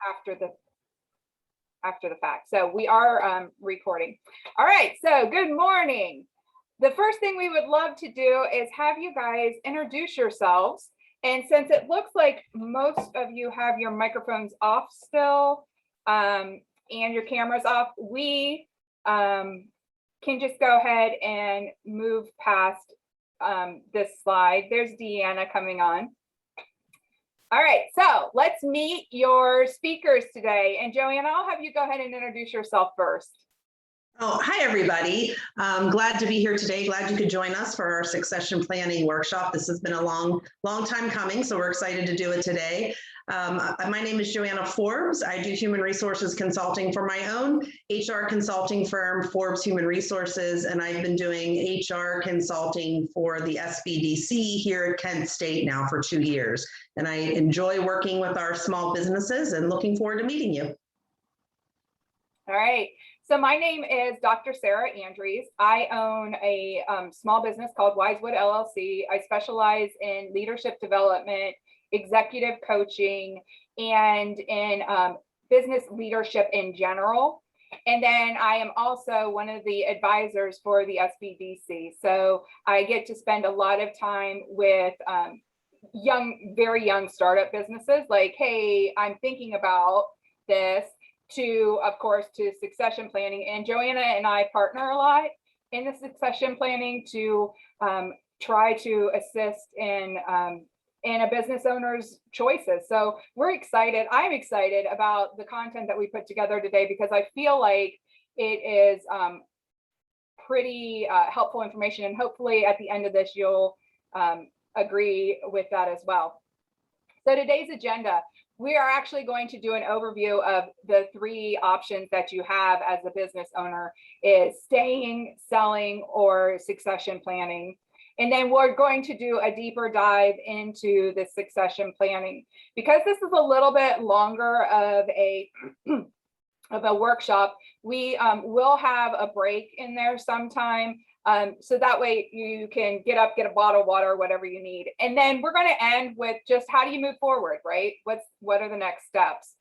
after the fact. So we are recording. All right, so good morning. The first thing we would love to do is have you guys introduce yourselves. And since it looks like most of you have your microphones off still and your cameras off, we can just go ahead and move past this slide. There's Deanna coming on. All right, so let's meet your speakers today. And Joanna, I'll have you go ahead and introduce yourself first. Oh, hi, everybody. Glad to be here today. Glad you could join us for our succession planning workshop. This has been a long time coming, so we're excited to do it today. My name is Joanna Forbes. I do human resources consulting for my own HR consulting firm, Forbes Human Resources, and I've been doing HR consulting for the Sbdc here at Kent State now for 2 years. And I enjoy working with our small businesses and looking forward to meeting you. All right. So my name is Dr. Sarah Andrews. I own a small business called Wisewood LLC. I specialize in leadership development, executive coaching, and in business leadership in general. And then I am also one of the advisors for the Sbdc. So I get to spend a lot of time with very young startup businesses like, hey, I'm thinking about this, to, of course, to succession planning. And Joanna and I partner a lot in the succession planning to try to assist in a business owner's choices. So we're excited. I'm excited about the content that we put together today because I feel like it is pretty helpful information. And hopefully at the end of this, you'll agree with that as well. So today's agenda, we are actually going to do an overview of the 3 options that you have as a business owner: is staying, selling, or succession planning. And then we're going to do a deeper dive into the succession planning. Because this is a little bit longer of a workshop, we will have a break in there sometime. So that way you can get up, get a bottle of water, whatever you need. And then we're going to end with just how do you move forward, right? What are the next steps?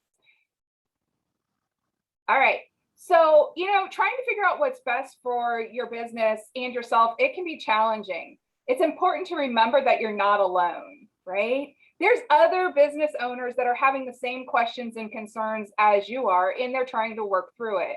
All right. So, trying to figure out what's best for your business and yourself, it can be challenging. It's important to remember that you're not alone, right? There's other business owners that are having the same questions and concerns as you are, and they're trying to work through it.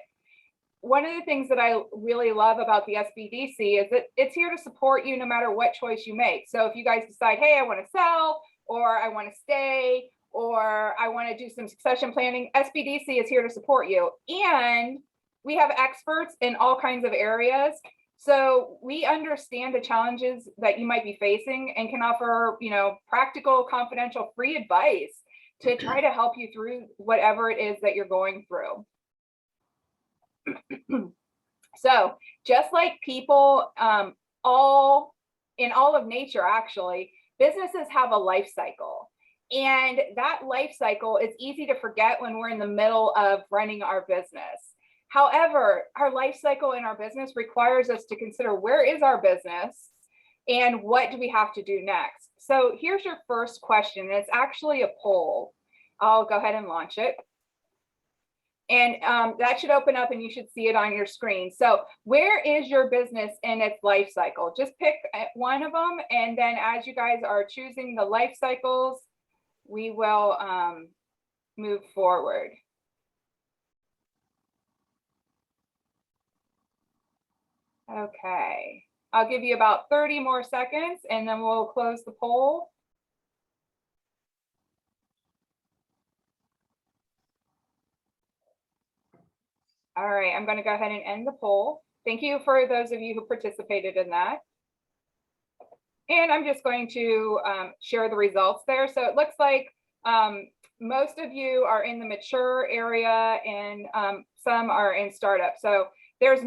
One of the things that I really love about the Sbdc is that it's here to support you no matter what choice you make. So if you guys decide, hey, I want to sell, or I want to stay, or I want to do some succession planning, Sbdc is here to support you. And we have experts in all kinds of areas. So we understand the challenges that you might be facing and can offer, practical, confidential, free advice to try to help you through whatever it is that you're going through. So just like people, all of nature, actually, businesses have a life cycle. And that life cycle is easy to forget when we're in the middle of running our business. However, our life cycle in our business requires us to consider where is our business and what do we have to do next. So here's your first question. It's actually a poll. I'll go ahead and launch it. And that should open up and you should see it on your screen. So where is your business in its life cycle? Just pick one of them. And then as you guys are choosing the life cycles, we will move forward. Okay, I'll give you about 30 more seconds and then we'll close the poll. All right, I'm going to go ahead and end the poll. Thank you for those of you who participated in that. And I'm just going to share the results there. So it looks like most of you are in the mature area and some are in startup. So that's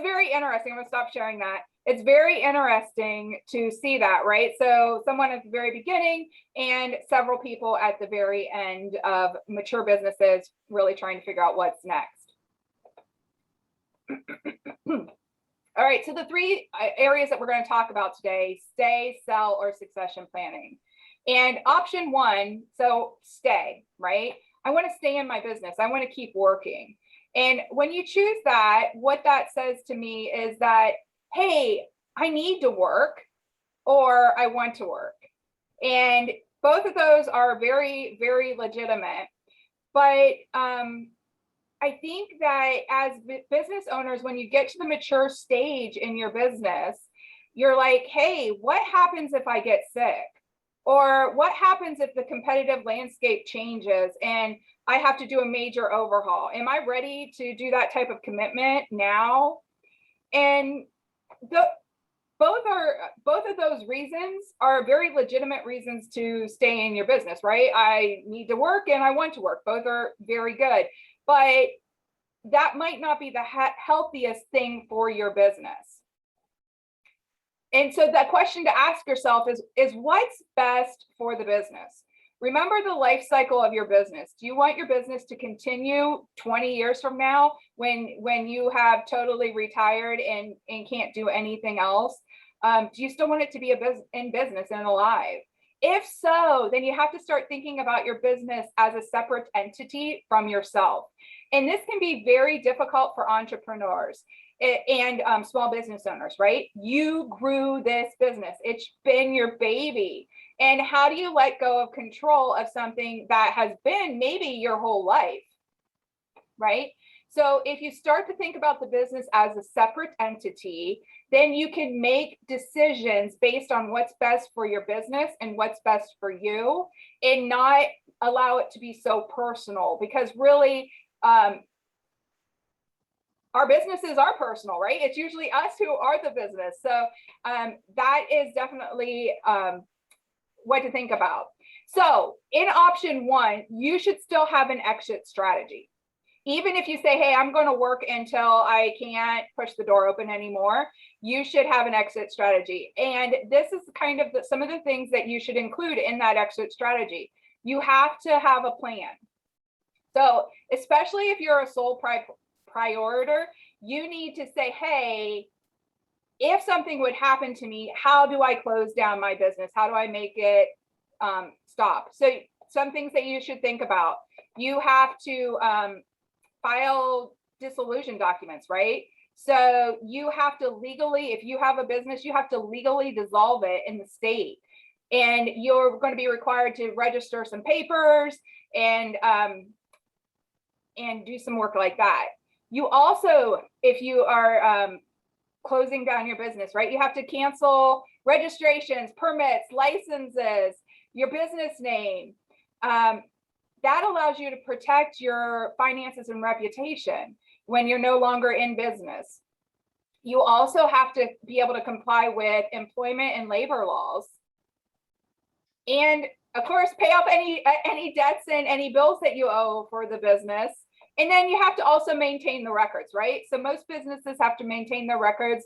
very interesting. I'm going to stop sharing that. It's very interesting to see that, right? So someone at the very beginning and several people at the very end of mature businesses really trying to figure out what's next. All right, so the 3 areas that we're going to talk about today: stay, sell, or succession planning. And option 1, so stay, right? I want to stay in my business. I want to keep working. And when you choose that, what that says to me is that, hey, I need to work or I want to work. And both of those are very, very legitimate. But I think that as business owners, when you get to the mature stage in your business, you're like, hey, what happens if I get sick? Or what happens if the competitive landscape changes and I have to do a major overhaul? Am I ready to do that type of commitment now? And both of those reasons are very legitimate reasons to stay in your business, right? I need to work and I want to work. Both are very good, but that might not be the healthiest thing for your business. And so that question to ask yourself is what's best for the business? Remember the life cycle of your business. Do you want your business to continue 20 years from now when you have totally retired and can't do anything else? Do you still want it to be in business and alive? If so, then you have to start thinking about your business as a separate entity from yourself. And this can be very difficult for entrepreneurs and small business owners, right? You grew this business. It's been your baby. And how do you let go of control of something that has been maybe your whole life, right? So if you start to think about the business as a separate entity, then you can make decisions based on what's best for your business and what's best for you, and not allow it to be so personal, because really, our businesses are personal, right? It's usually us who are the business. So that is definitely what to think about. So in option one, you should still have an exit strategy. Even if you say, hey, I'm going to work until I can't push the door open anymore, you should have an exit strategy. And this is kind of some of the things that you should include in that exit strategy. You have to have a plan. So especially if you're a sole proprietor, you need to say, hey, if something would happen to me, how do I close down my business? How do I make it stop? So some things that you should think about. You have to file dissolution documents, right? So you have to legally, if you have a business, you have to legally dissolve it in the state. And you're going to be required to register some papers and do some work like that. You also, if you are closing down your business, right, you have to cancel registrations, permits, licenses, your business name. That allows you to protect your finances and reputation when you're no longer in business. You also have to be able to comply with employment and labor laws. And of course, pay off any debts and any bills that you owe for the business. And then you have to also maintain the records, right? So most businesses have to maintain their records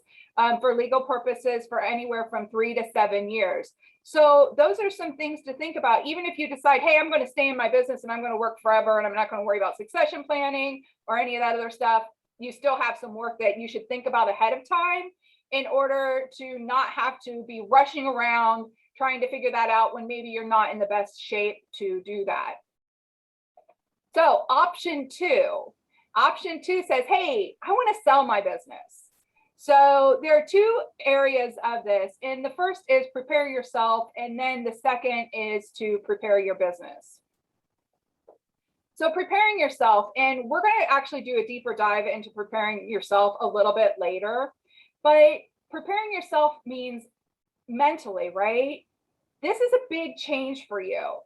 for legal purposes for anywhere from 3 to 7 years. So those are some things to think about. Even if you decide, hey, I'm going to stay in my business and I'm going to work forever and I'm not going to worry about succession planning or any of that other stuff, you still have some work that you should think about ahead of time in order to not have to be rushing around trying to figure that out when maybe you're not in the best shape to do that. So option two says, hey, I want to sell my business. So there are two areas of this. And the first is prepare yourself. And then the second is to prepare your business. So preparing yourself, and we're going to actually do a deeper dive into preparing yourself a little bit later, but preparing yourself means mentally, right? This is a big change for you.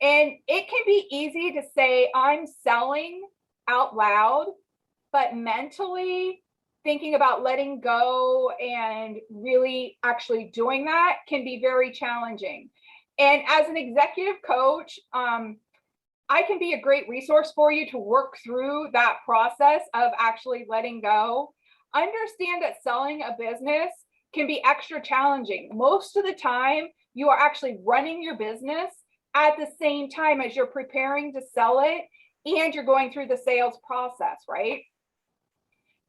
And it can be easy to say, I'm selling out loud, but mentally thinking about letting go and really actually doing that can be very challenging. And as an executive coach, I can be a great resource for you to work through that process of actually letting go. Understand that selling a business can be extra challenging. Most of the time, you are actually running your business at the same time as you're preparing to sell it and you're going through the sales process, right?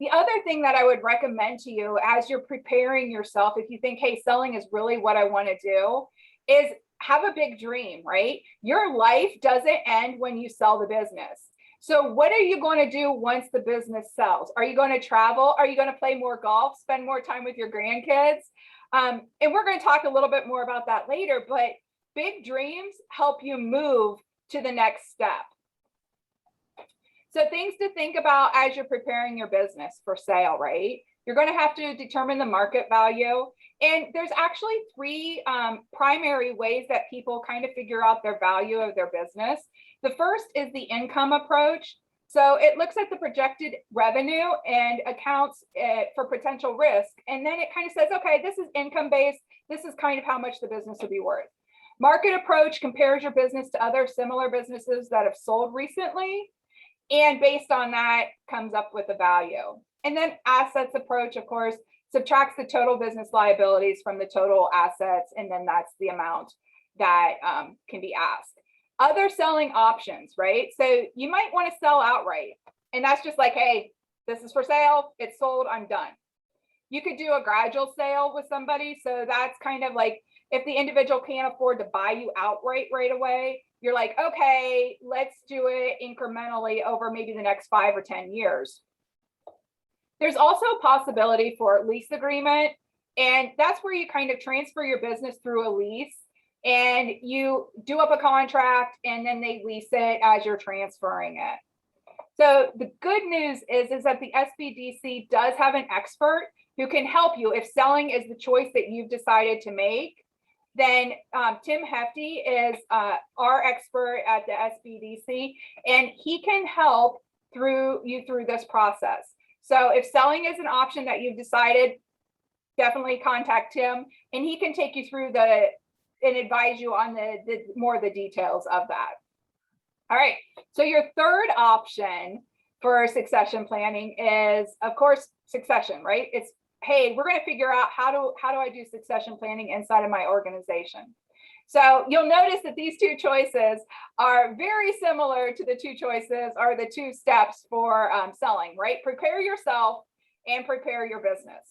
The other thing that I would recommend to you as you're preparing yourself, if you think, hey, selling is really what I want to do, is have a big dream, right? Your life doesn't end when you sell the business. So what are you going to do once the business sells? Are you going to travel? Are you going to play more golf, spend more time with your grandkids? And we're going to talk a little bit more about that later, but big dreams help you move to the next step. So things to think about as you're preparing your business for sale, right? You're going to have to determine the market value. And there's actually three primary ways that people kind of figure out their value of their business. The first is the income approach. So it looks at the projected revenue and accounts for potential risk. And then it kind of says, okay, this is income based. This is kind of how much the business would be worth. Market approach compares your business to other similar businesses that have sold recently. And based on that comes up with a value. And then assets approach, of course, subtracts the total business liabilities from the total assets. And then that's the amount that can be asked. Other selling options, right? So you might want to sell outright. And that's just like, hey, this is for sale. It's sold. I'm done. You could do a gradual sale with somebody. So that's kind of like if the individual can't afford to buy you outright right away, you're like, okay, let's do it incrementally over maybe the next 5 or 10 years. There's also a possibility for lease agreement. And that's where you kind of transfer your business through a lease and you do up a contract and then they lease it as you're transferring it. So the good news is that the Sbdc does have an expert who can help you if selling is the choice that you've decided to make. Then Tim Hefty is our expert at the Sbdc, and he can help through this process. So if selling is an option that you've decided, definitely contact Tim, and he can take you through and advise you on the more of the details of that. All right, so your third option for succession planning is, of course, succession, right? It's, hey, we're going to figure out how do I do succession planning inside of my organization. So you'll notice that these two choices are very similar to the two choices or the two steps for selling, right? Prepare yourself and prepare your business.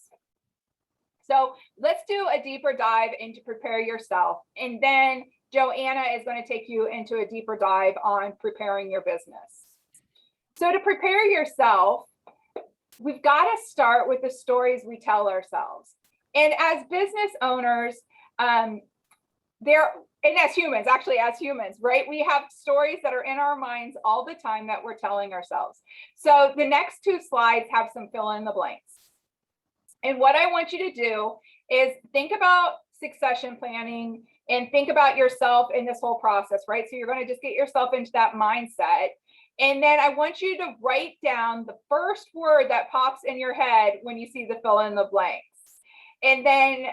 So let's do a deeper dive into prepare yourself. And then Joanna is going to take you into a deeper dive on preparing your business. So to prepare yourself, we've got to start with the stories we tell ourselves. And as business owners, and as humans, right? We have stories that are in our minds all the time that we're telling ourselves. So the next two slides have some fill in the blanks. And what I want you to do is think about succession planning and think about yourself in this whole process, right? So you're going to just get yourself into that mindset. And then I want you to write down the first word that pops in your head when you see the fill in the blanks. And then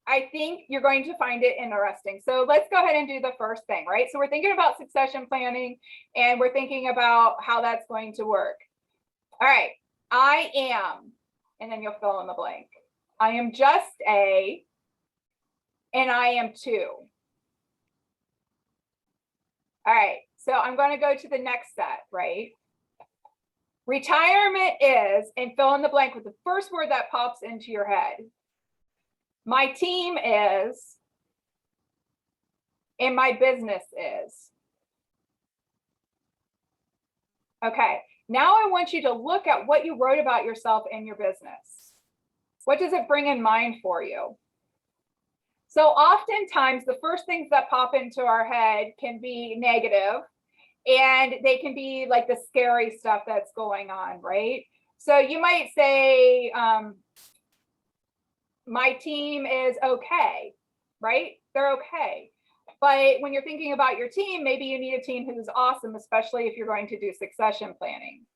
I think you're going to find it interesting. So let's go ahead and do the first thing, right? So we're thinking about succession planning and we're thinking about how that's going to work. All right, I am, and then you'll fill in the blank. I am just a, and I am two. All right, so I'm going to go to the next set, right? Retirement is, and fill in the blank with the first word that pops into your head. My team is, and my business is. Okay, now I want you to look at what you wrote about yourself and your business. What does it bring in mind for you? So oftentimes the first things that pop into our head can be negative and they can be like the scary stuff that's going on, right? So you might say, my team is okay, right? They're okay. But when you're thinking about your team, maybe you need a team who's awesome, especially if you're going to do succession planning.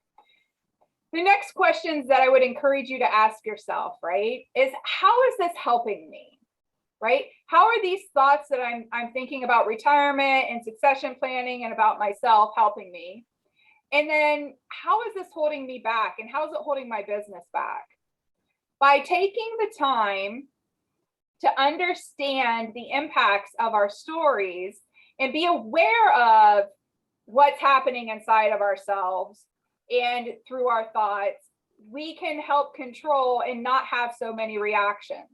The next questions that I would encourage you to ask yourself, right, is how is this helping me, right? How are these thoughts that I'm thinking about retirement and succession planning and about myself helping me? And then how is this holding me back and how is it holding my business back? By taking the time to understand the impacts of our stories and be aware of what's happening inside of ourselves and through our thoughts, we can help control and not have so many reactions.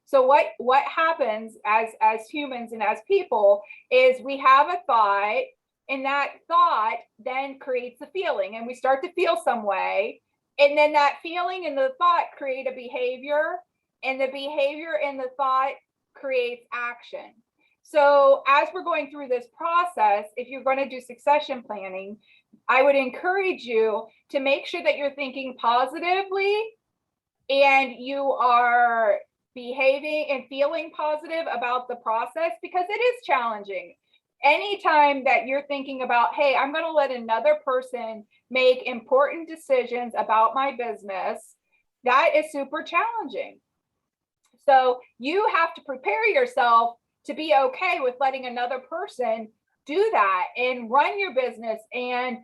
So what happens as humans and as people is we have a thought, and that thought then creates a feeling, and we start to feel some way. And then that feeling and the thought create a behavior, and the behavior and the thought creates action. So as we're going through this process, if you're going to do succession planning, I would encourage you to make sure that you're thinking positively and you are behaving and feeling positive about the process, because it is challenging. Anytime that you're thinking about, hey, I'm going to let another person make important decisions about my business, that is super challenging. So you have to prepare yourself to be okay with letting another person do that and run your business and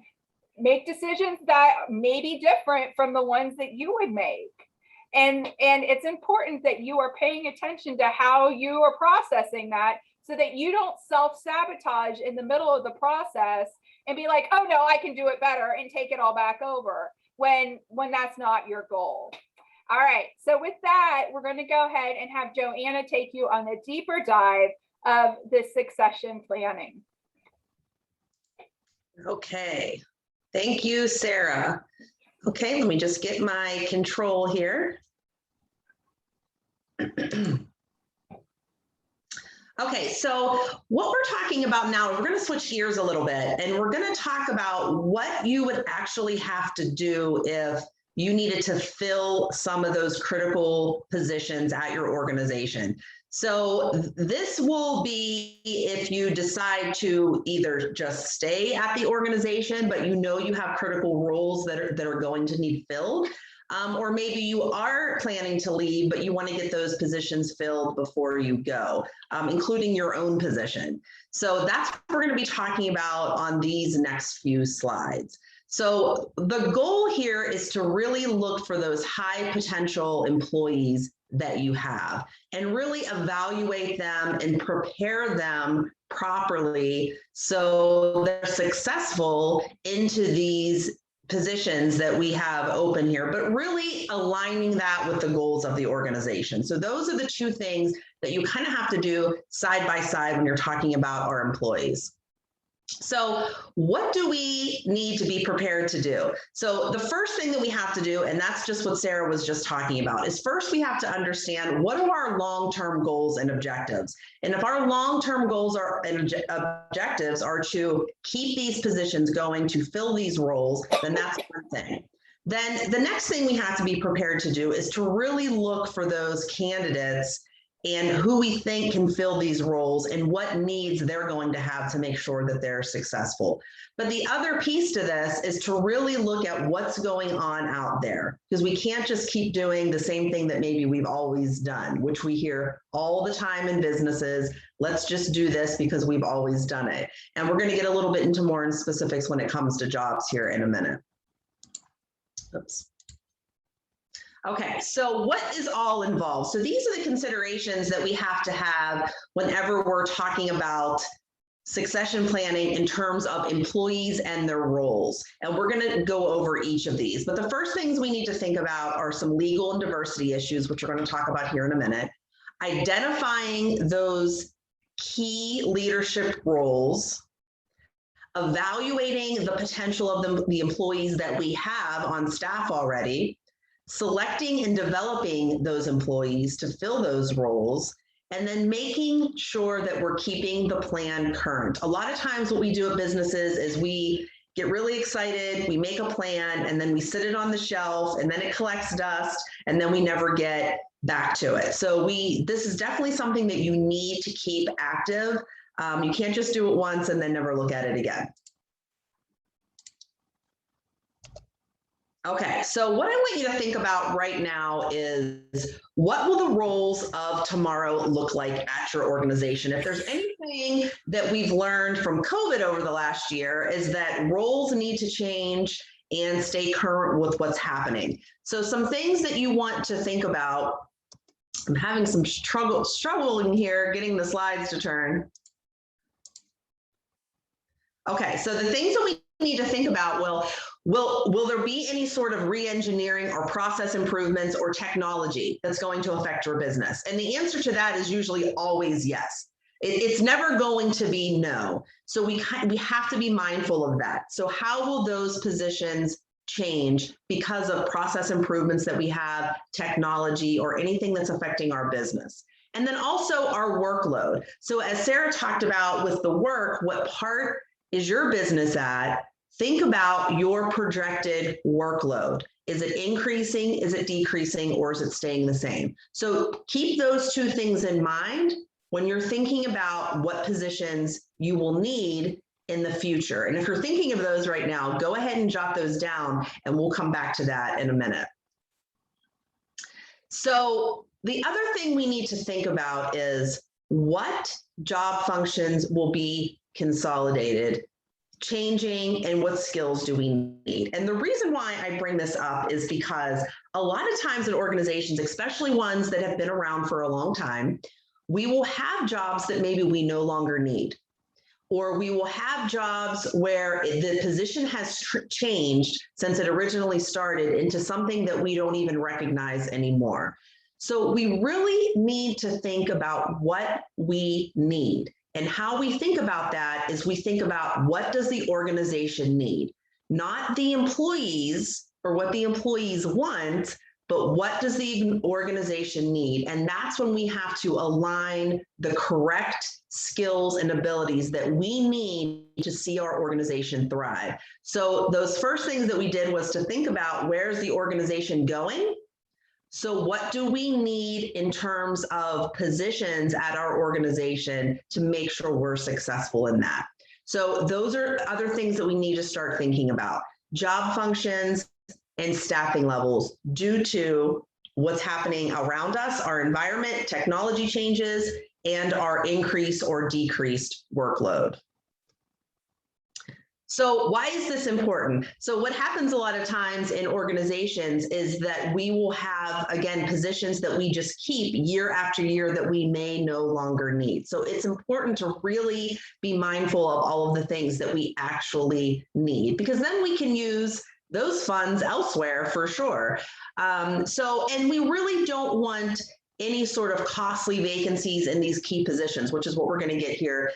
make decisions that may be different from the ones that you would make. And it's important that you are paying attention to how you are processing that, so that you don't self-sabotage in the middle of the process and be like, oh no, I can do it better, and take it all back over when that's not your goal. All right, so with that, we're going to go ahead and have Joanna take you on a deeper dive of this succession planning. Okay, thank you, Sarah. Okay, let me just get my control here. Okay, so what we're talking about now, we're going to switch gears a little bit, and we're going to talk about what you would actually have to do if you needed to fill some of those critical positions at your organization. So this will be if you decide to either just stay at the organization, but you know you have critical roles that are going to need filled. Or maybe you are planning to leave, but you want to get those positions filled before you go, including your own position. So that's what we're going to be talking about on these next few slides. So the goal here is to really look for those high potential employees that you have and really evaluate them and prepare them properly so they're successful into these positions that we have open here, but really aligning that with the goals of the organization. So those are the two things that you kind of have to do side by side when you're talking about our employees. So what do we need to be prepared to do? So the first thing that we have to do, and that's just what Sarah was just talking about, is first we have to understand what are our long-term goals and objectives. And if our long-term goals and objectives are to keep these positions going, to fill these roles, then that's one thing. Then the next thing we have to be prepared to do is to really look for those candidates and who we think can fill these roles and what needs they're going to have to make sure that they're successful. But the other piece to this is to really look at what's going on out there, because we can't just keep doing the same thing that maybe we've always done, which we hear all the time in businesses. Let's just do this because we've always done it. And we're going to get a little bit into more in specifics when it comes to jobs here in a minute. Oops. Okay, so what is all involved? So these are the considerations that we have to have whenever we're talking about succession planning in terms of employees and their roles. And we're going to go over each of these. But the first things we need to think about are some legal and diversity issues, which we're going to talk about here in a minute. Identifying those key leadership roles, evaluating the potential of the employees that we have on staff already, selecting and developing those employees to fill those roles, and then making sure that we're keeping the plan current. A lot of times what we do at businesses is we get really excited, we make a plan, and then we sit it on the shelf, and then it collects dust, and then we never get back to it. So this is definitely something that you need to keep active. You can't just do it once and then never look at it again. Okay, so what I want you to think about right now is what will the roles of tomorrow look like at your organization? If there's anything that we've learned from COVID over the last year is that roles need to change and stay current with what's happening. So some things that you want to think about, I'm having some struggling here getting the slides to turn. Okay, so the things that we need to think about, well, will there be any sort of re-engineering or process improvements or technology that's going to affect your business? And the answer to that is usually always yes. It's never going to be no. So we have to be mindful of that. So how will those positions change because of process improvements that we have, technology, or anything that's affecting our business? And then also our workload. So as Sarah talked about with the work, what part is your business at? Think about your projected workload. Is it increasing? Is it decreasing? Or is it staying the same? So keep those two things in mind when you're thinking about what positions you will need in the future. And if you're thinking of those right now, go ahead and jot those down, and we'll come back to that in a minute. So the other thing we need to think about is what job functions will be consolidated, changing, and what skills do we need? And the reason why I bring this up is because a lot of times in organizations, especially ones that have been around for a long time, we will have jobs that maybe we no longer need, or we will have jobs where the position has changed since it originally started into something that we don't even recognize anymore. So we really need to think about what we need. And how we think about that is we think about what does the organization need, not the employees or what the employees want, but what does the organization need? And that's when we have to align the correct skills and abilities that we need to see our organization thrive. So those first things that we did was to think about, where's the organization going? So what do we need in terms of positions at our organization to make sure we're successful in that? So those are other things that we need to start thinking about. Job functions and staffing levels due to what's happening around us, our environment, technology changes, and our increased or decreased workload. So why is this important? So what happens a lot of times in organizations is that we will have, again, positions that we just keep year after year that we may no longer need. So it's important to really be mindful of all of the things that we actually need, because then we can use those funds elsewhere for sure. And we really don't want any sort of costly vacancies in these key positions, which is what we're going to get here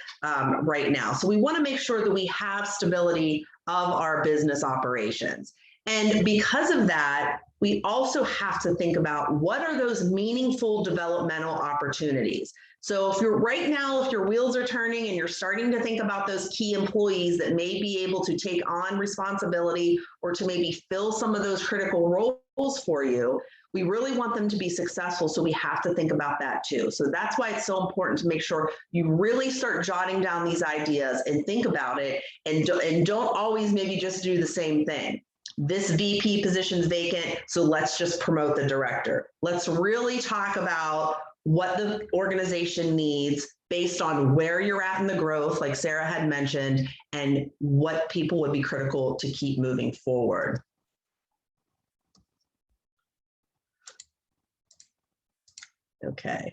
right now. So we want to make sure that we have stability of our business operations. And because of that, we also have to think about what are those meaningful developmental opportunities. So if you're right now, if your wheels are turning and you're starting to think about those key employees that may be able to take on responsibility or to maybe fill some of those critical roles for you, we really want them to be successful. So we have to think about that too. So that's why it's so important to make sure you really start jotting down these ideas and think about it, and don't always maybe just do the same thing. This VP position's vacant, so let's just promote the director. Let's really talk about what the organization needs based on where you're at in the growth, like Sarah had mentioned, and what people would be critical to keep moving forward. Okay.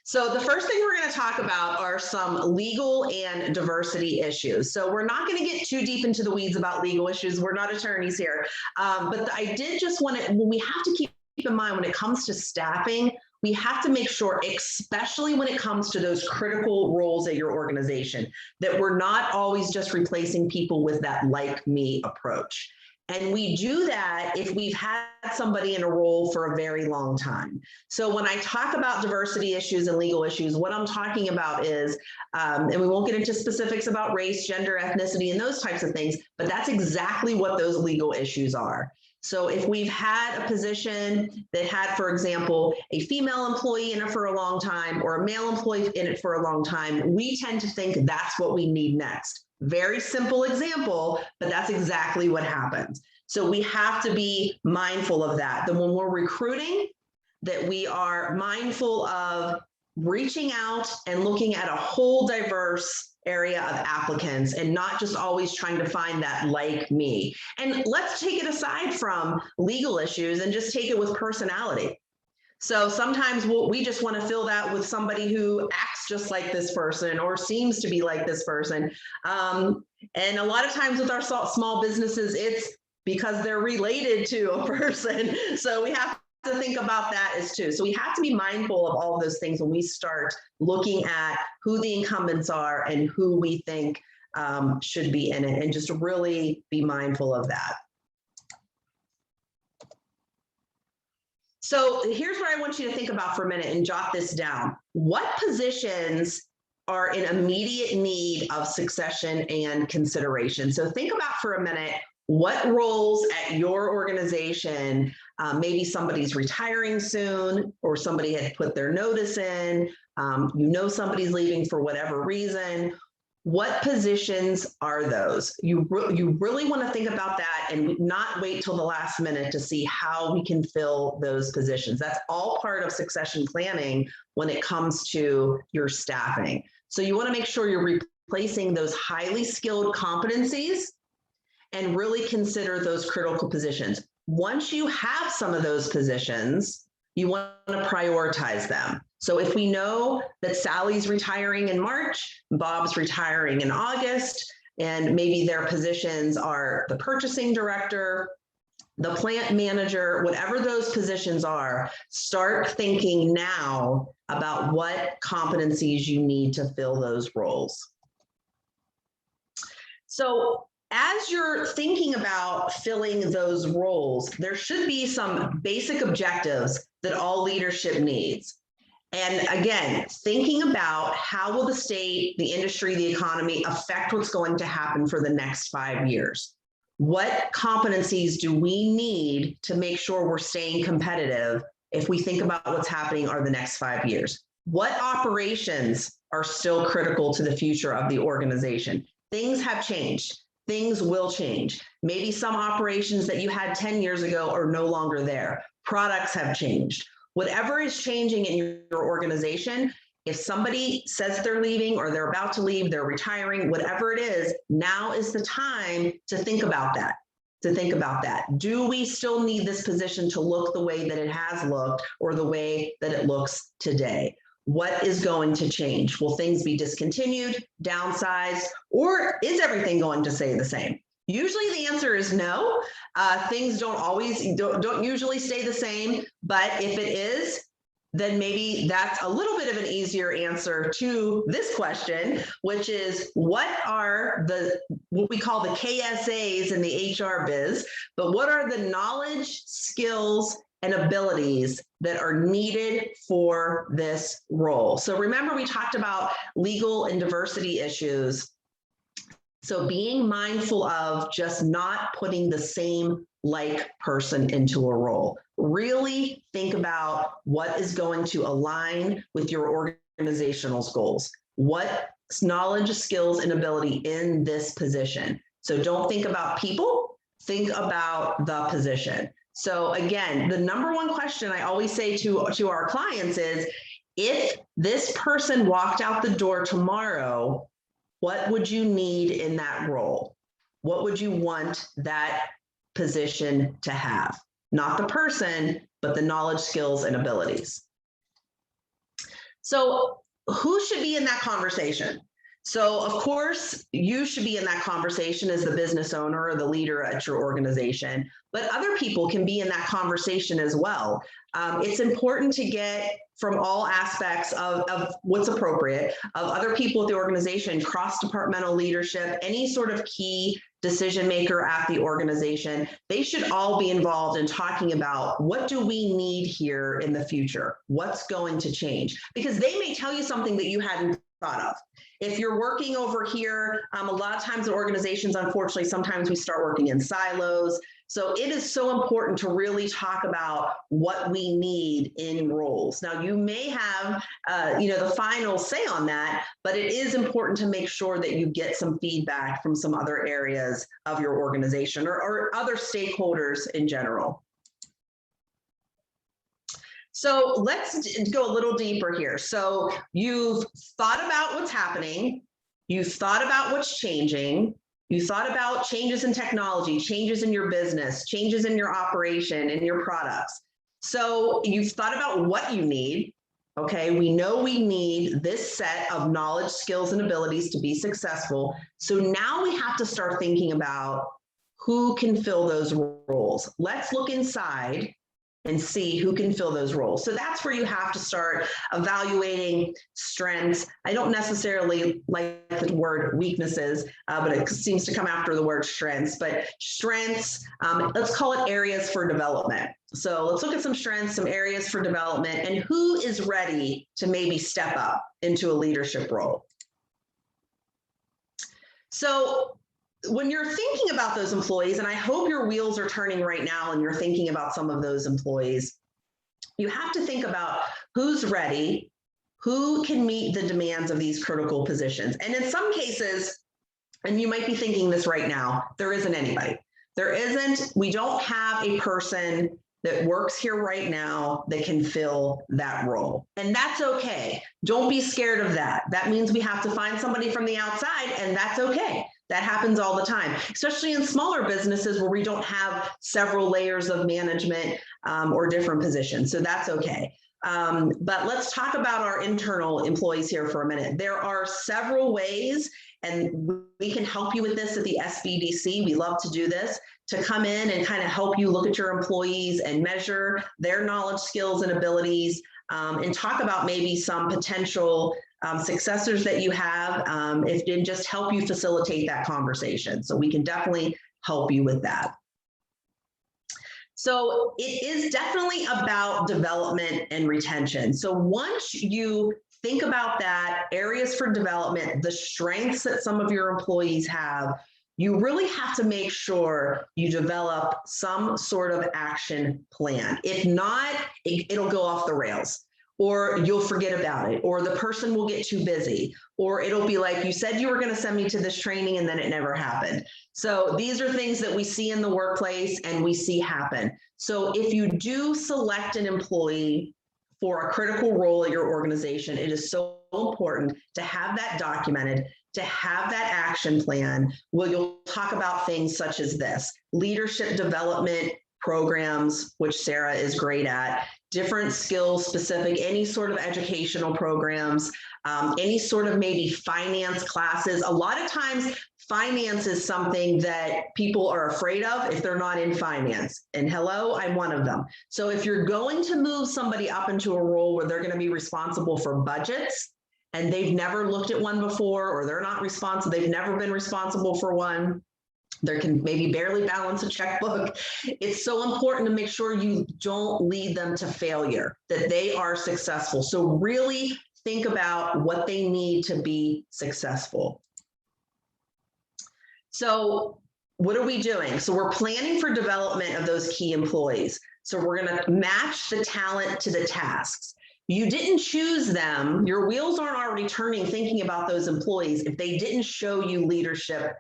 So the first thing we're going to talk about are some legal and diversity issues. So we're not going to get too deep into the weeds about legal issues. We're not attorneys here. But I did just want to, we have to keep in mind when it comes to staffing, we have to make sure, especially when it comes to those critical roles at your organization, that we're not always just replacing people with that like me approach. And we do that if we've had somebody in a role for a very long time. So when I talk about diversity issues and legal issues, what I'm talking about is, and we won't get into specifics about race, gender, ethnicity, and those types of things, but that's exactly what those legal issues are. So if we've had a position that had, for example, a female employee in it for a long time or a male employee in it for a long time, we tend to think that's what we need next. Very simple example, but that's exactly what happens. So we have to be mindful of that. That when we're recruiting, that we are mindful of reaching out and looking at a whole diverse area of applicants and not just always trying to find that like me. And let's take it aside from legal issues and just take it with personality. So sometimes we just want to fill that with somebody who acts just like this person or seems to be like this person. And a lot of times with our small businesses, it's because they're related to a person. So we have to think about that as too. So we have to be mindful of all of those things when we start looking at who the incumbents are and who we think should be in it, and just really be mindful of that. So here's what I want you to think about for a minute and jot this down. What positions are in immediate need of succession and consideration? So think about for a minute, what roles at your organization, maybe somebody's retiring soon, or somebody had put their notice in, somebody's leaving for whatever reason. What positions are those? You really want to think about that and not wait till the last minute to see how we can fill those positions. That's all part of succession planning when it comes to your staffing. So you want to make sure you're replacing those highly skilled competencies and really consider those critical positions. Once you have some of those positions, you want to prioritize them. So if we know that Sally's retiring in March, Bob's retiring in August, and maybe their positions are the purchasing director, the plant manager, whatever those positions are, start thinking now about what competencies you need to fill those roles. So as you're thinking about filling those roles, there should be some basic objectives that all leadership needs. And again, thinking about how will the state, the industry, the economy affect what's going to happen for the next 5 years? What competencies do we need to make sure we're staying competitive if we think about what's happening over the next 5 years? What operations are still critical to the future of the organization? Things have changed. Things will change. Maybe some operations that you had 10 years ago are no longer there. Products have changed. Whatever is changing in your organization, if somebody says they're leaving or they're about to leave, they're retiring, whatever it is, now is the time to think about that. Do we still need this position to look the way that it has looked or the way that it looks today? What is going to change? Will things be discontinued, downsized, or is everything going to stay the same? Usually the answer is no. Things don't usually stay the same, but if it is, then maybe that's a little bit of an easier answer to this question, which is what we call the KSAs in the HR biz, but what are the knowledge, skills, and abilities that are needed for this role? So remember, we talked about legal and diversity issues. So being mindful of just not putting the same like person into a role. Really think about what is going to align with your organizational goals. What knowledge, skills, and ability in this position. So don't think about people, think about the position. So again, the number one question I always say to our clients is, if this person walked out the door tomorrow, what would you need in that role? What would you want that position to have? Not the person, but the knowledge, skills, and abilities. So who should be in that conversation? So of course, you should be in that conversation as the business owner or the leader at your organization, but other people can be in that conversation as well. It's important to get from all aspects of what's appropriate, of other people at the organization, cross-departmental leadership, any sort of key decision maker at the organization. They should all be involved in talking about, what do we need here in the future? What's going to change? Because they may tell you something that you hadn't thought of. If you're working over here, a lot of times in organizations, unfortunately, sometimes we start working in silos. So it is so important to really talk about what we need in roles. Now, you may have, the final say on that, but it is important to make sure that you get some feedback from some other areas of your organization or other stakeholders in general. So let's go a little deeper here. So you've thought about what's happening. You've thought about what's changing. You thought about changes in technology, changes in your business, changes in your operation and your products. So you've thought about what you need. Okay, we know we need this set of knowledge, skills, and abilities to be successful. So now we have to start thinking about who can fill those roles. Let's look inside and see who can fill those roles. So that's where you have to start evaluating strengths. I don't necessarily like the word weaknesses, but it seems to come after the word strengths, but strengths, let's call it areas for development. So let's look at some strengths, some areas for development, and who is ready to maybe step up into a leadership role. So when you're thinking about those employees, and I hope your wheels are turning right now and you're thinking about some of those employees, you have to think about who's ready, who can meet the demands of these critical positions. And in some cases, and you might be thinking this right now, there isn't anybody. We don't have a person that works here right now that can fill that role. And that's okay. Don't be scared of that. That means we have to find somebody from the outside, and that's okay. That happens all the time, especially in smaller businesses where we don't have several layers of management or different positions. So that's okay. But let's talk about our internal employees here for a minute. There are several ways, and we can help you with this at the Sbdc. We love to do this, to come in and kind of help you look at your employees and measure their knowledge, skills, and abilities, and talk about maybe some potential successors that you have, and just help you facilitate that conversation. So we can definitely help you with that. So it is definitely about development and retention. So once you think about that, areas for development, the strengths that some of your employees have, you really have to make sure you develop some sort of action plan. If not, it'll go off the rails, or you'll forget about it, or the person will get too busy, or it'll be like, you said you were going to send me to this training and then it never happened. So these are things that we see in the workplace and we see happen. So if you do select an employee for a critical role at your organization, it is so important to have that documented, to have that action plan where you'll talk about things such as this: leadership development programs, which Sarah is great at, different skills specific, any sort of educational programs, any sort of maybe finance classes. A lot of times finance is something that people are afraid of if they're not in finance. And hello, I'm one of them. So if you're going to move somebody up into a role where they're going to be responsible for budgets, and they've never looked at one before, or they're not responsible, they've never been responsible for one, they can maybe barely balance a checkbook, it's so important to make sure you don't lead them to failure, that they are successful. So really think about what they need to be successful. So what are we doing? So we're planning for development of those key employees. So we're going to match the talent to the tasks. You didn't choose them. Your wheels aren't already turning thinking about those employees if they didn't show you leadership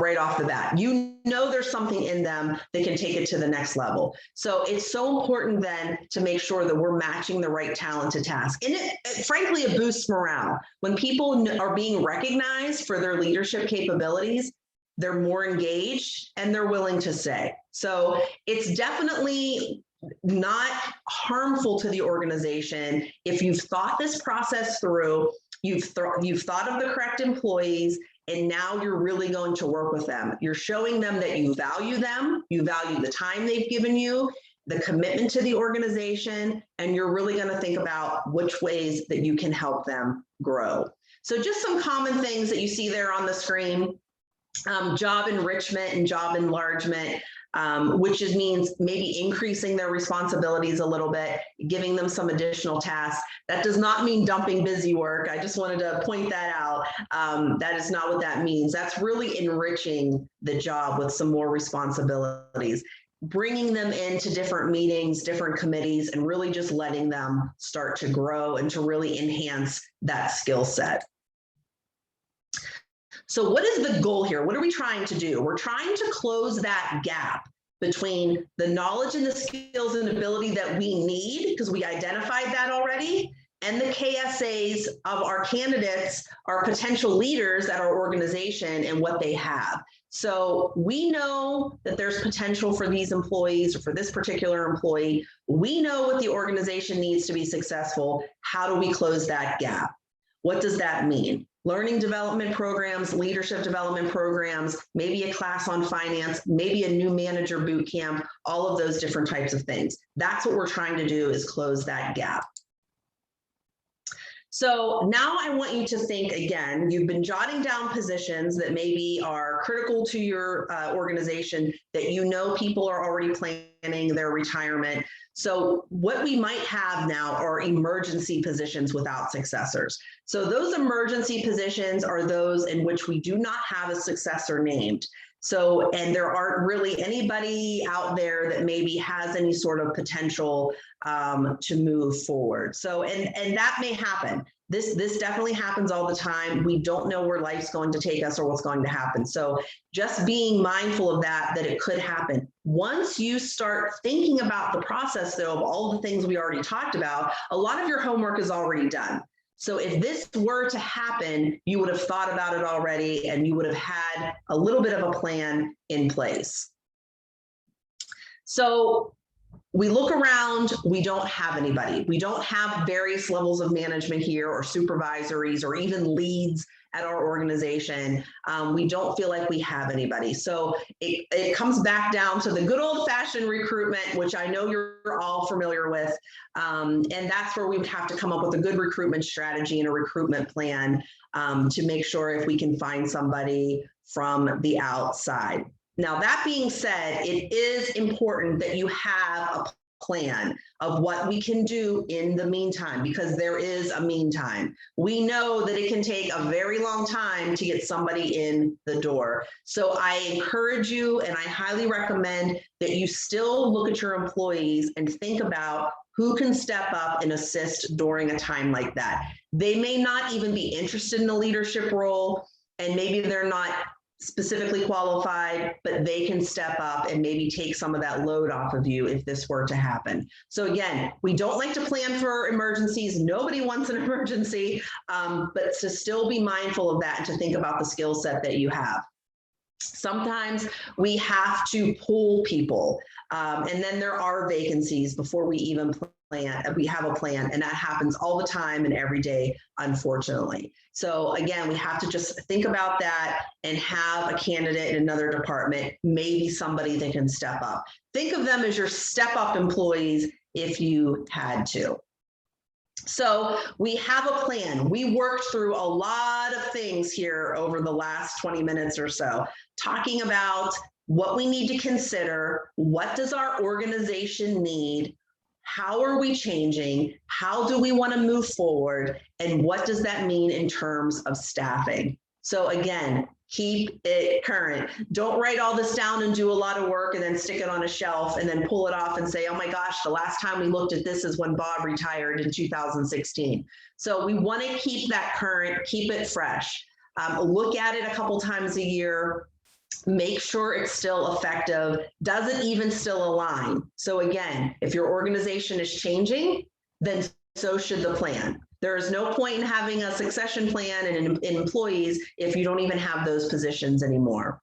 right off the bat. You know there's something in them that can take it to the next level. So it's so important then to make sure that we're matching the right talent to task. And frankly, it boosts morale. When people are being recognized for their leadership capabilities, they're more engaged and they're willing to stay. So it's definitely not harmful to the organization if you've thought this process through, you've thought of the correct employees, and now you're really going to work with them. You're showing them that you value the time they've given you, the commitment to the organization, and you're really going to think about which ways that you can help them grow. So just some common things that you see there on the screen: job enrichment and job enlargement, which means maybe increasing their responsibilities a little bit, giving them some additional tasks. That does not mean dumping busy work. I just wanted to point that out. That is not what that means. That's really enriching the job with some more responsibilities, bringing them into different meetings, different committees, and really just letting them start to grow and to really enhance that skill set. So what is the goal here? What are we trying to do? We're trying to close that gap between the knowledge and the skills and ability that we need, because we identified that already, and the KSAs of our candidates, our potential leaders at our organization, and what they have. So we know that there's potential for these employees or for this particular employee. We know what the organization needs to be successful. How do we close that gap? What does that mean? Learning development programs, leadership development programs, maybe a class on finance, maybe a new manager boot camp, all of those different types of things. That's what we're trying to do, is close that gap. So now I want you to think again. You've been jotting down positions that maybe are critical to your organization, that you know people are already planning their retirement. So what we might have now are emergency positions without successors. So those emergency positions are those in which we do not have a successor named. So, and there aren't really anybody out there that maybe has any sort of potential to move forward. So, and that may happen. This definitely happens all the time. We don't know where life's going to take us or what's going to happen. So just being mindful of that it could happen. Once you start thinking about the process though, of all the things we already talked about, a lot of your homework is already done. So if this were to happen, you would have thought about it already, and you would have had a little bit of a plan in place. So we look around, we don't have anybody. We don't have various levels of management here, or supervisories, or even leads at our organization. We don't feel like we have anybody. So it comes back down to the good old-fashioned recruitment, which I know you're all familiar with. And that's where we would have to come up with a good recruitment strategy and a recruitment plan to make sure if we can find somebody from the outside. Now, that being said, it is important that you have a plan of what we can do in the meantime, because there is a meantime. We know that it can take a very long time to get somebody in the door. So I encourage you, and I highly recommend that you still look at your employees and think about who can step up and assist during a time like that. They may not even be interested in the leadership role, and maybe they're not specifically qualified, but they can step up and maybe take some of that load off of you if this were to happen. So again, we don't like to plan for emergencies. Nobody wants an emergency, but to still be mindful of that and to think about the skill set that you have. Sometimes we have to pull people, and then there are vacancies before we even we have a plan, and that happens all the time and every day, unfortunately. So again, we have to just think about that and have a candidate in another department, maybe somebody that can step up. Think of them as your step up employees if you had to. So we have a plan. We worked through a lot of things here over the last 20 minutes or so, talking about what we need to consider, what does our organization need, how are we changing, how do we want to move forward, and what does that mean in terms of staffing. So again, keep it current. Don't write all this down and do a lot of work and then stick it on a shelf and then pull it off and say, oh my gosh, the last time we looked at this is when Bob retired in 2016. So we want to keep that current, keep it fresh. Look at it a couple times a year. Make sure it's still effective. Does it even still align? So again, if your organization is changing, then so should the plan. There is no point in having a succession plan and in employees if you don't even have those positions anymore.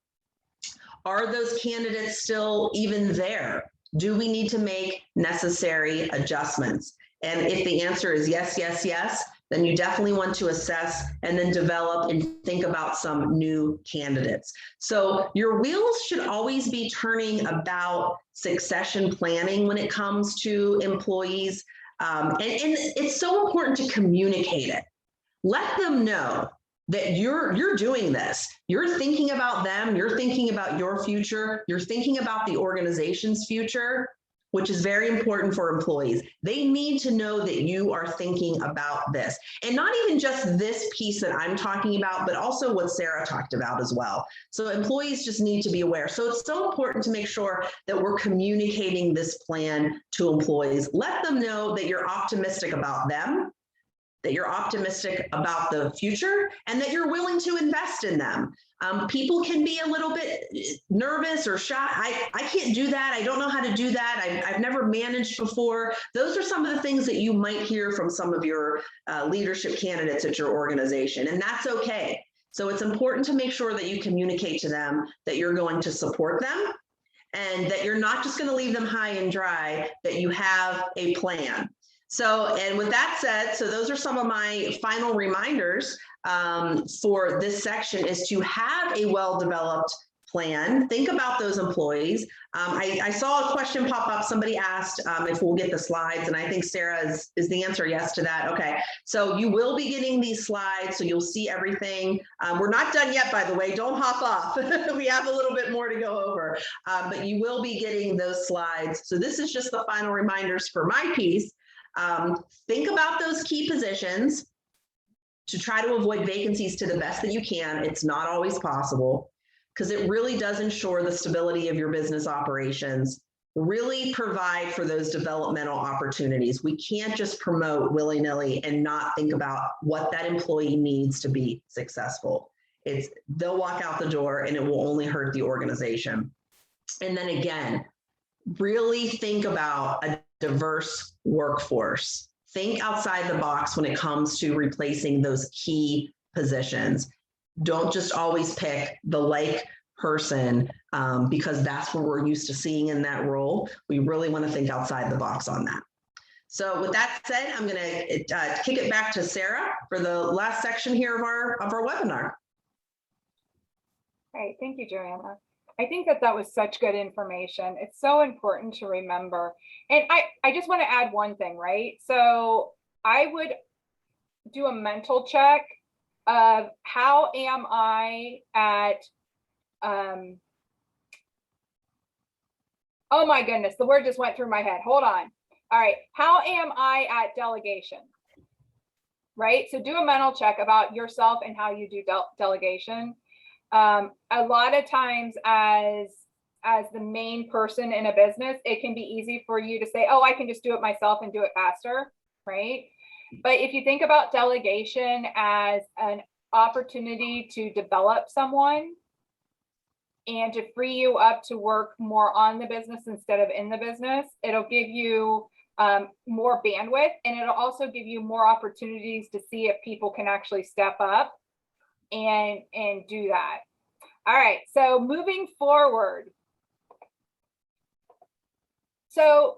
Are those candidates still even there? Do we need to make necessary adjustments? And if the answer is yes, yes, yes, then you definitely want to assess and then develop and think about some new candidates. So your wheels should always be turning about succession planning when it comes to employees. And it's so important to communicate it. Let them know that you're doing this. You're thinking about them. You're thinking about your future. You're thinking about the organization's future, which is very important for employees. They need to know that you are thinking about this. And not even just this piece that I'm talking about, but also what Sarah talked about as well. So employees just need to be aware. So it's so important to make sure that we're communicating this plan to employees. Let them know that you're optimistic about them, that you're optimistic about the future, and that you're willing to invest in them. People can be a little bit nervous or shy. I can't do that. I don't know how to do that. I've never managed before. Those are some of the things that you might hear from some of your leadership candidates at your organization, and that's okay. So it's important to make sure that you communicate to them that you're going to support them and that you're not just going to leave them high and dry, that you have a plan. So, and with that said, so those are some of my final reminders for this section, is to have a well-developed plan. Think about those employees. I saw a question pop up. Somebody asked if we'll get the slides, and I think Sarah is the answer yes to that. Okay, so you will be getting these slides, so you'll see everything. We're not done yet, by the way. Don't hop off. We have a little bit more to go over, but you will be getting those slides. So this is just the final reminders for my piece. Think about those key positions to try to avoid vacancies to the best that you can. It's not always possible, because it really does ensure the stability of your business operations. Really provide for those developmental opportunities. We can't just promote willy-nilly and not think about what that employee needs to be successful. They'll walk out the door and it will only hurt the organization. And then again, really think about a diverse workforce. Think outside the box when it comes to replacing those key positions. Don't just always pick the like person because that's what we're used to seeing in that role. We really want to think outside the box on that. So with that said, I'm going to kick it back to Sarah for the last section here of our webinar. Great, thank you, Joanna. I think that was such good information. It's so important to remember. And I just want to add one thing, right? So I would do a mental check of how am I at, oh my goodness, the word just went through my head. Hold on. All right, how am I at delegation? Right? So do a mental check about yourself and how you do delegation. A lot of times as the main person in a business, it can be easy for you to say, oh, I can just do it myself and do it faster, right? But if you think about delegation as an opportunity to develop someone and to free you up to work more on the business instead of in the business, it'll give you more bandwidth, and it'll also give you more opportunities to see if people can actually step up and do that. All right, so moving forward. So,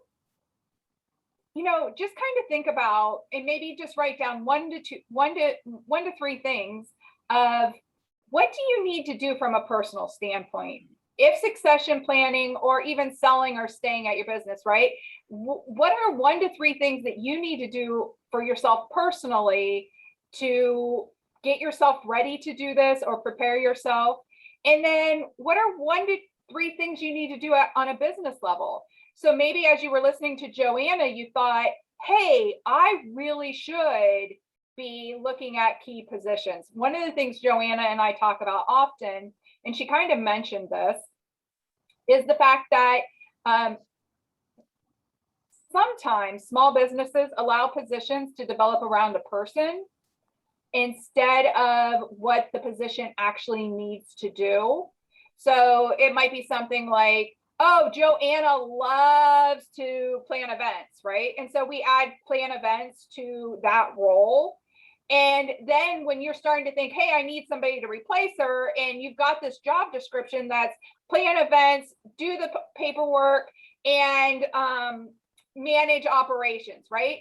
just kind of think about, and maybe just write down one to three things of what do you need to do from a personal standpoint? If succession planning or even selling or staying at your business, right? What are 1 to 3 things that you need to do for yourself personally to get yourself ready to do this or prepare yourself? And then what are 1 to 3 things you need to do on a business level? So maybe as you were listening to Joanna, you thought, hey, I really should be looking at key positions. One of the things Joanna and I talk about often, and she kind of mentioned this, is the fact that sometimes small businesses allow positions to develop around a person instead of what the position actually needs to do. So it might be something like, oh, Joanna loves to plan events, right? And so we add plan events to that role. And then when you're starting to think, hey, I need somebody to replace her, and you've got this job description that's plan events, do the paperwork, and manage operations, right?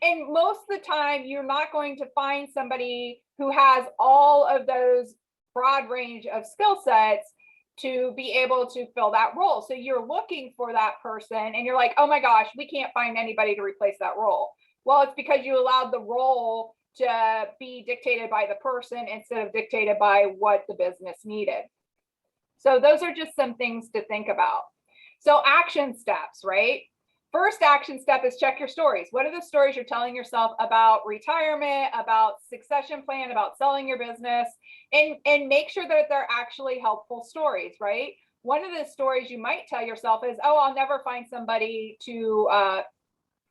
And most of the time, you're not going to find somebody who has all of those broad range of skill sets to be able to fill that role. So you're looking for that person and you're like, oh my gosh, we can't find anybody to replace that role. Well, it's because you allowed the role to be dictated by the person instead of dictated by what the business needed. So those are just some things to think about. So action steps, right? First action step is check your stories. What are the stories you're telling yourself about retirement, about succession plan, about selling your business, and make sure that they're actually helpful stories, right? One of the stories you might tell yourself is, oh, I'll never find somebody to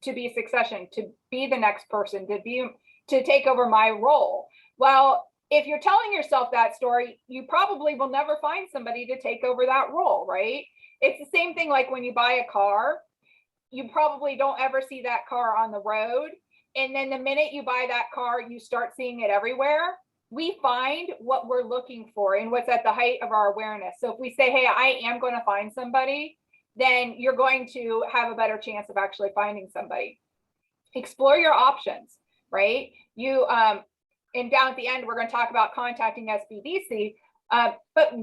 be succession, to be the next person, to take over my role. Well, if you're telling yourself that story, you probably will never find somebody to take over that role, right? It's the same thing like when you buy a car, you probably don't ever see that car on the road. And then the minute you buy that car, you start seeing it everywhere. We find what we're looking for and what's at the height of our awareness. So if we say, hey, I am going to find somebody, then you're going to have a better chance of actually finding somebody. Explore your options, right? You, and down at the end, we're going to talk about contacting Sbdc, but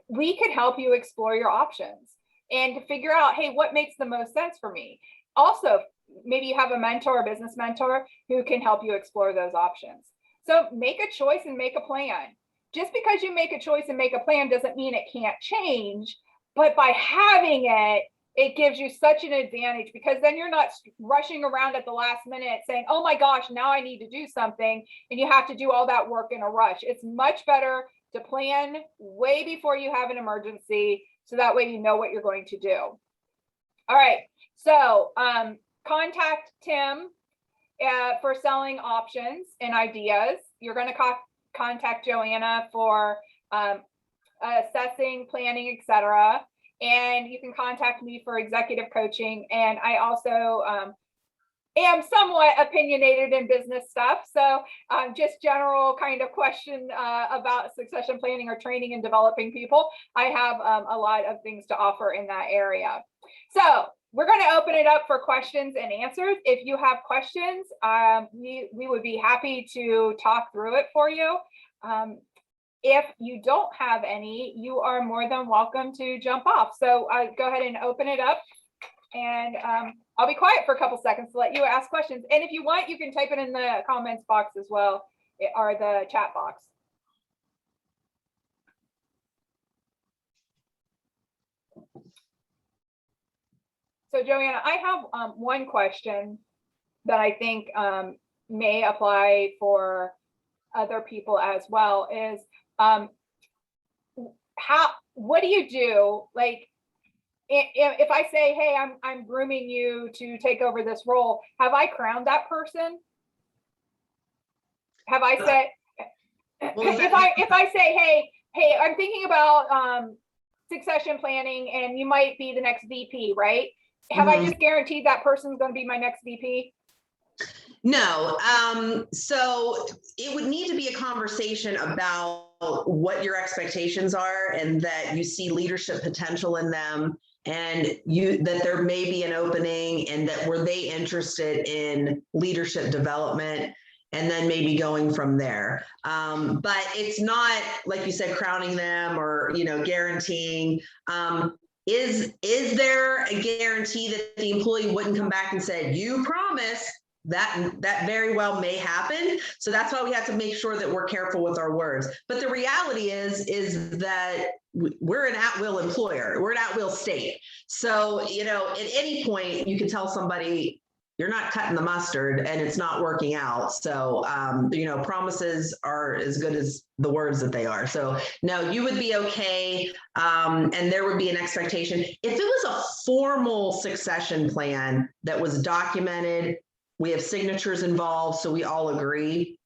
we can help you explore your options and to figure out, hey, what makes the most sense for me? Also, maybe you have a mentor, a business mentor who can help you explore those options. So make a choice and make a plan. Just because you make a choice and make a plan doesn't mean it can't change, but by having it, it gives you such an advantage because then you're not rushing around at the last minute saying, oh my gosh, now I need to do something. And you have to do all that work in a rush. It's much better to plan way before you have an emergency. So that way you know what you're going to do. All right. So contact Tim for selling options and ideas. You're going to contact Joanna for assessing, planning, etc. And you can contact me for executive coaching. And I also am somewhat opinionated in business stuff. So just general kind of question about succession planning or training and developing people. I have a lot of things to offer in that area. So we're going to open it up for questions and answers. If you have questions, we would be happy to talk through it for you. If you don't have any, you are more than welcome to jump off. So go ahead and open it up and I'll be quiet for a couple seconds to let you ask questions. And if you want, you can type it in the comments box as well, or the chat box. So Joanna, I have one question that I think may apply for other people as well is, what do you do? Like, if I say, hey, I'm grooming you to take over this role, have I crowned that person? Have I said, if I say, hey, I'm thinking about succession planning and you might be the next VP, right? Have I just guaranteed that person's going to be my next VP? No. So it would need to be a conversation about what your expectations are and that you see leadership potential in them and that there may be an opening and that were they interested in leadership development and then maybe going from there. But it's not, like you said, crowning them or, guaranteeing. Is there a guarantee that the employee wouldn't come back and say, you promised? That very well may happen. So that's why we have to make sure that we're careful with our words. But the reality is that we're an at-will employer. We're an at-will state. So, at any point you can tell somebody you're not cutting the mustard and it's not working out. So, promises are as good as the words that they are. So no, you would be okay. And there would be an expectation. If it was a formal succession plan that was documented, we have signatures involved, so we all agree.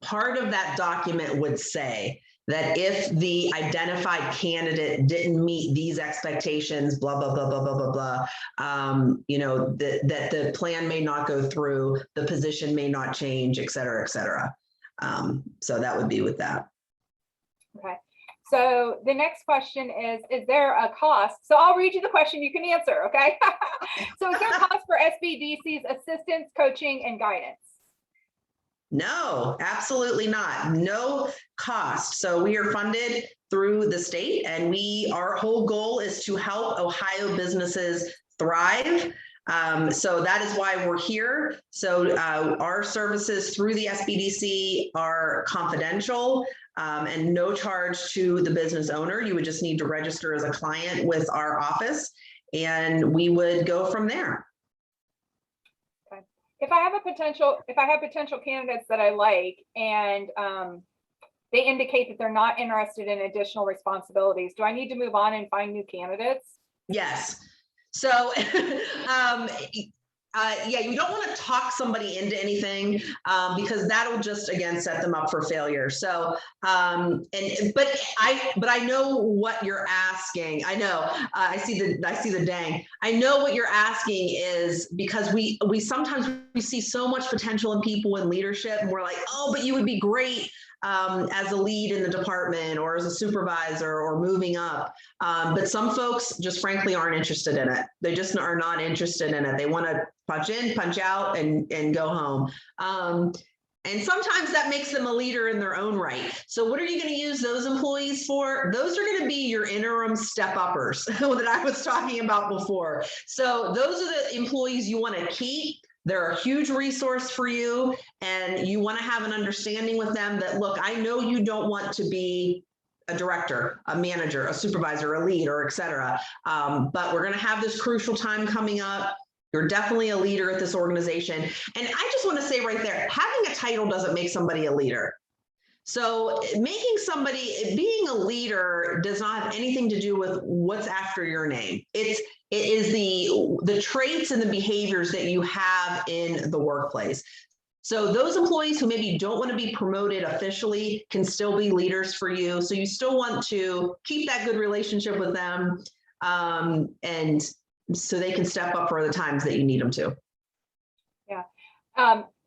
Part of that document would say that if the identified candidate didn't meet these expectations, blah, blah, blah, blah, blah, blah, blah, that the plan may not go through, the position may not change, et cetera, et cetera. So that would be with that. Okay. So the next question is there a cost? So I'll read you the question, you can answer, okay? So is there a cost for Sbdc's assistance, coaching, and guidance? No, absolutely not. No cost. So we are funded through the state and our whole goal is to help Ohio businesses thrive. So that is why we're here. So our services through the Sbdc are confidential and no charge to the business owner. You would just need to register as a client with our office and we would go from there. Okay. If I have potential candidates that I like and they indicate that they're not interested in additional responsibilities, do I need to move on and find new candidates? Yes. So Yeah, you don't want to talk somebody into anything because that'll just again set them up for failure. So, but I know what you're asking. I know. I see the dang. I know what you're asking is because we sometimes we see so much potential in people in leadership, and we're like, oh, but you would be great as a lead in the department or as a supervisor or moving up. But some folks just frankly aren't interested in it. They just are not interested in it. They want to punch in, punch out, and go home. And sometimes that makes them a leader in their own right. So what are you going to use those employees for? Those are going to be your interim step uppers that I was talking about before. So those are the employees you want to keep. They're a huge resource for you, and you want to have an understanding with them that, look, I know you don't want to be a director, a manager, a supervisor, a lead, or et cetera. But we're going to have this crucial time coming up. You're definitely a leader at this organization. And I just want to say right there, having a title doesn't make somebody a leader. So being a leader does not have anything to do with what's after your name. It is the traits and the behaviors that you have in the workplace. So those employees who maybe don't want to be promoted officially can still be leaders for you. So you still want to keep that good relationship with them, and so they can step up for the times that you need them to. Yeah.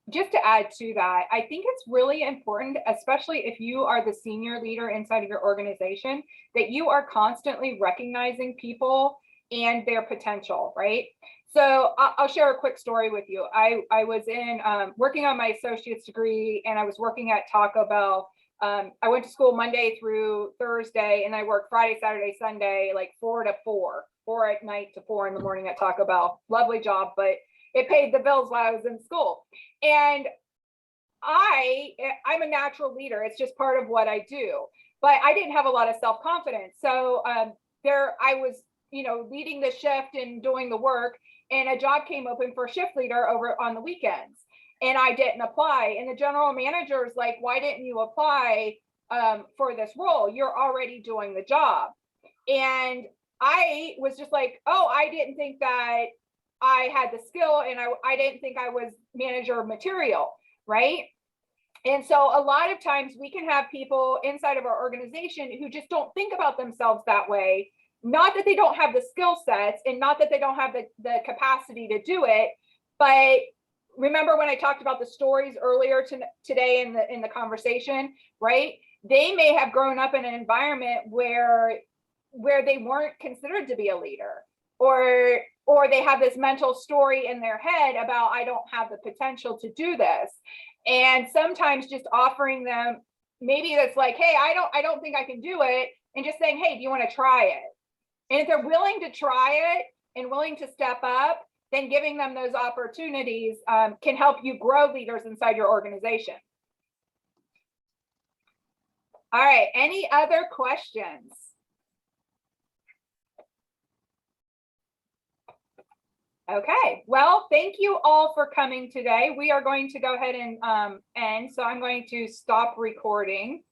Just to add to that, I think it's really important, especially if you are the senior leader inside of your organization, that you are constantly recognizing people and their potential, right? So I'll share a quick story with you. I was working on my associate's degree, and I was working at Taco Bell. I went to school Monday through Thursday, and I worked Friday, Saturday, Sunday, like 4 to 4, 4 at night to 4 in the morning at Taco Bell. Lovely job, but it paid the bills while I was in school. And I'm a natural leader. It's just part of what I do. But I didn't have a lot of self-confidence. So I was, leading the shift and doing the work, and a job came open for shift leader over on the weekends. And I didn't apply. And the general manager is like, why didn't you apply for this role? You're already doing the job. And I was just like, oh, I didn't think that I had the skill, and I didn't think I was manager material, right? And so a lot of times we can have people inside of our organization who just don't think about themselves that way. Not that they don't have the skill sets, and not that they don't have the capacity to do it, but remember when I talked about the stories earlier today in the conversation, right? They may have grown up in an environment where they weren't considered to be a leader, or they have this mental story in their head about, I don't have the potential to do this. And sometimes just offering them, maybe that's like, hey, I don't think I can do it, and just saying, hey, do you want to try it? And if they're willing to try it and willing to step up, then giving them those opportunities can help you grow leaders inside your organization. All right, any other questions? Okay, well, thank you all for coming today. We are going to go ahead and end, so I'm going to stop recording.